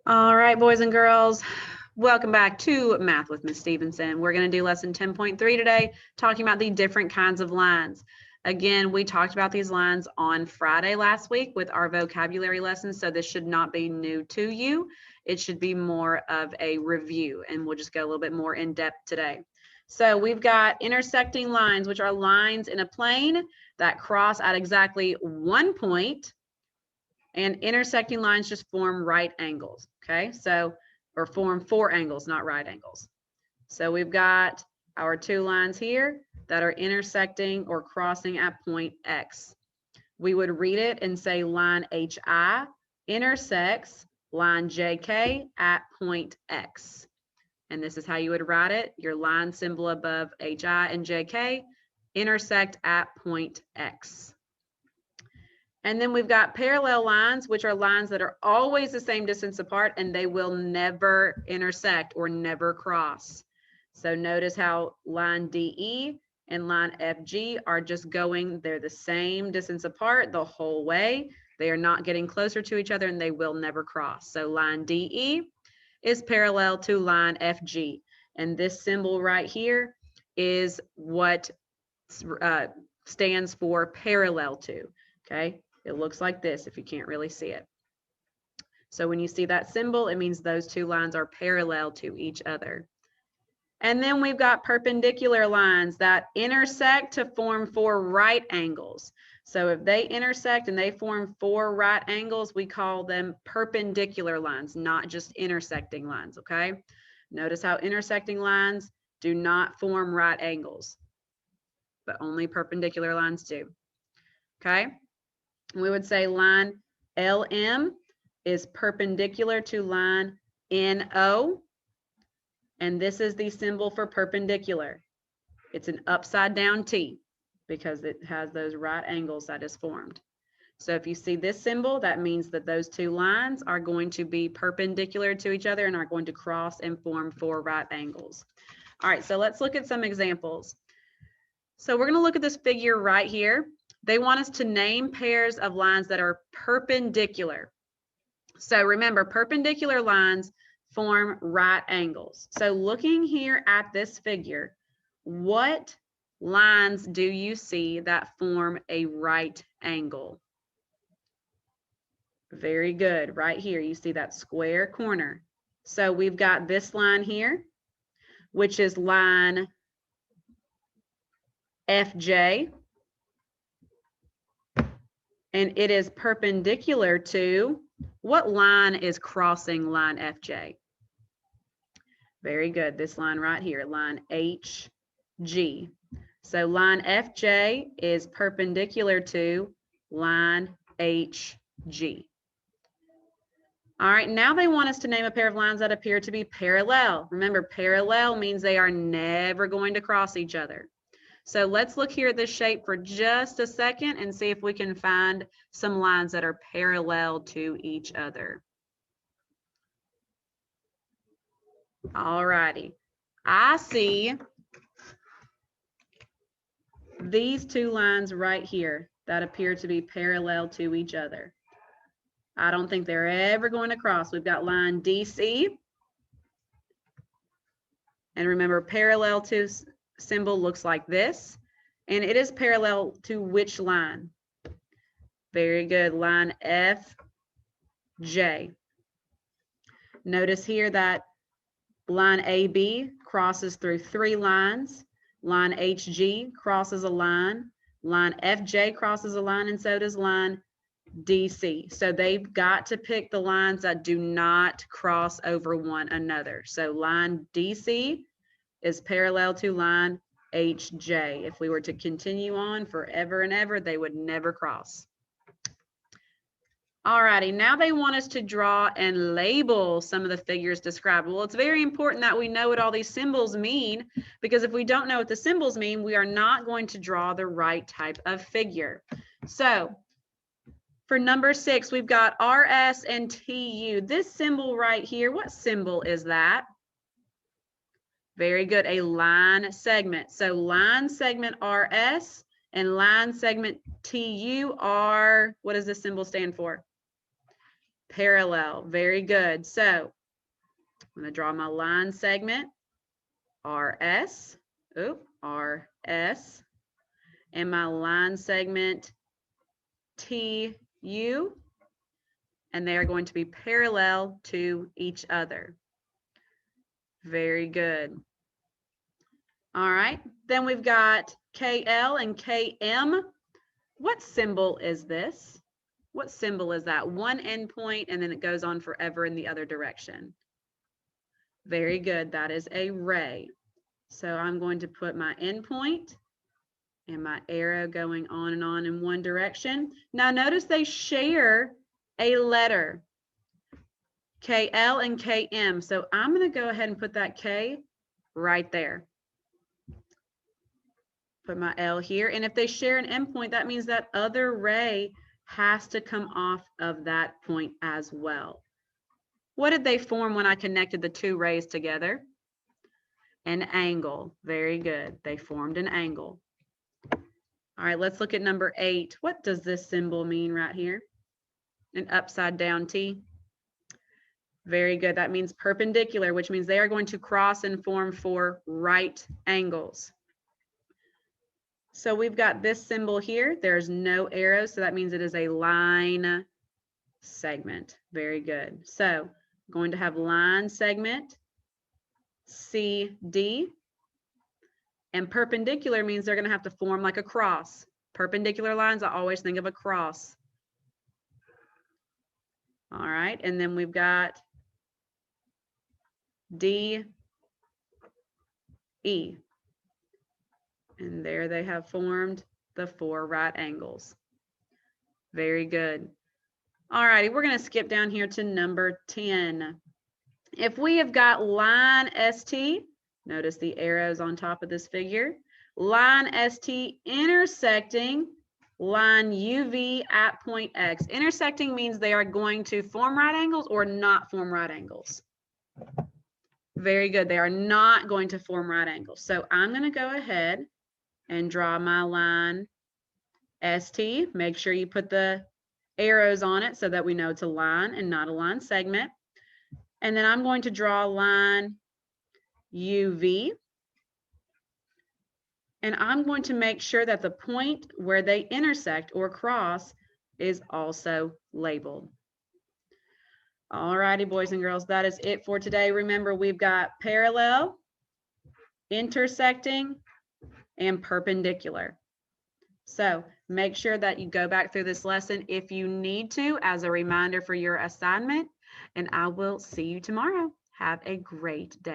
All right, boys and girls, welcome back to Math with Ms. Stevenson. We're going to do lesson 10.3 today, talking about the different kinds of lines. Again, we talked about these lines on Friday last week with our vocabulary lessons, so this should not be new to you. It should be more of a review, and we'll just go a little bit more in depth today. So we've got intersecting lines, which are lines in a plane that cross at exactly one point, and intersecting lines just form right angles, okay? So, or form four angles, not right angles. So we've got our two lines here that are intersecting or crossing at point X. We would read it and say line HI intersects line JK at point X. And this is how you would write it. Your line symbol above HI and JK intersect at point X. And then we've got parallel lines, which are lines that are always the same distance apart and they will never intersect or never cross. So notice how line DE and line FG are just going, they're the same distance apart the whole way. They are not getting closer to each other and they will never cross. So line DE is parallel to line FG. And this symbol right here is what stands for parallel to, okay? It looks like this if you can't really see it. So when you see that symbol, it means those two lines are parallel to each other. And then we've got perpendicular lines that intersect to form four right angles. So if they intersect and they form four right angles, we call them perpendicular lines, not just intersecting lines, okay? Notice how intersecting lines do not form right angles, but only perpendicular lines do, okay? We would say line LM is perpendicular to line NO, and this is the symbol for perpendicular. It's an upside down T because it has those right angles that is formed. So if you see this symbol, that means that those two lines are going to be perpendicular to each other and are going to cross and form four right angles. All right, so let's look at some examples. So we're going to look at this figure right here. They want us to name pairs of lines that are perpendicular. So remember, perpendicular lines form right angles. So looking here at this figure, what lines do you see that form a right angle? Very good. Right here, you see that square corner. So we've got this line here, which is line FJ. And it is perpendicular to, what line is crossing line FJ? Very good, this line right here, line HG. So line FJ is perpendicular to line HG. All right, now they want us to name a pair of lines that appear to be parallel. Remember, parallel means they are never going to cross each other. So let's look here at this shape for just a second and see if we can find some lines that are parallel to each other. All righty. I see these two lines right here that appear to be parallel to each other. I don't think they're ever going to cross. We've got line DC. And remember, parallel to symbol looks like this. And it is parallel to which line? Very good, line FJ. Notice here that line AB crosses through three lines. Line HG crosses a line. Line FJ crosses a line, and so does line DC. So they've got to pick the lines that do not cross over one another. So line DC is parallel to line HJ. If we were to continue on forever and ever, they would never cross. Alrighty, now they want us to draw and label some of the figures described. Well, it's very important that we know what all these symbols mean, because if we don't know what the symbols mean, we are not going to draw the right type of figure. So for number 6, we've got RS and TU. This symbol right here, what symbol is that? Very good, a line segment. So line segment RS and line segment TU are, what does this symbol stand for? parallel. Very good. So I'm going to draw my line segment, RS, RS, and my line segment, TU, and they are going to be parallel to each other. Very good. All right, then we've got KL and KM. What symbol is this? What symbol is that? One endpoint and then it goes on forever in the other direction. Very good, that is a ray. So I'm going to put my endpoint and my arrow going on and on in one direction. Now notice they share a letter, KL and KM. So I'm going to go ahead and put that K right there. Put my L here. And if they share an endpoint, that means that other ray has to come off of that point as well. What did they form when I connected the two rays together? An angle. Very good. They formed an angle. All right, let's look at number 8. What does this symbol mean right here? An upside down T. Very good. That means perpendicular, which means they are going to cross and form 4 right angles. So we've got this symbol here. There's no arrows, so that means it is a line segment. Very good. So I'm going to have line segment CD, and perpendicular means they're going to have to form like a cross. Perpendicular lines, I always think of a cross. All right, and then we've got DE. And there they have formed the 4 right angles. Very good. All righty, we're going to skip down here to number 10. If we have got line ST, notice the arrows on top of this figure, line ST intersecting line UV at point X. Intersecting means they are going to form right angles or not form right angles. Very good. They are not going to form right angles. So I'm going to go ahead and draw my line ST. Make sure you put the arrows on it so that we know it's a line and not a line segment. And then I'm going to draw line UV. And I'm going to make sure that the point where they intersect or cross is also labeled. All righty, boys and girls, that is it for today. Remember, we've got parallel, intersecting, and perpendicular. So make sure that you go back through this lesson if you need to as a reminder for your assignment, and I will see you tomorrow. Have a great day.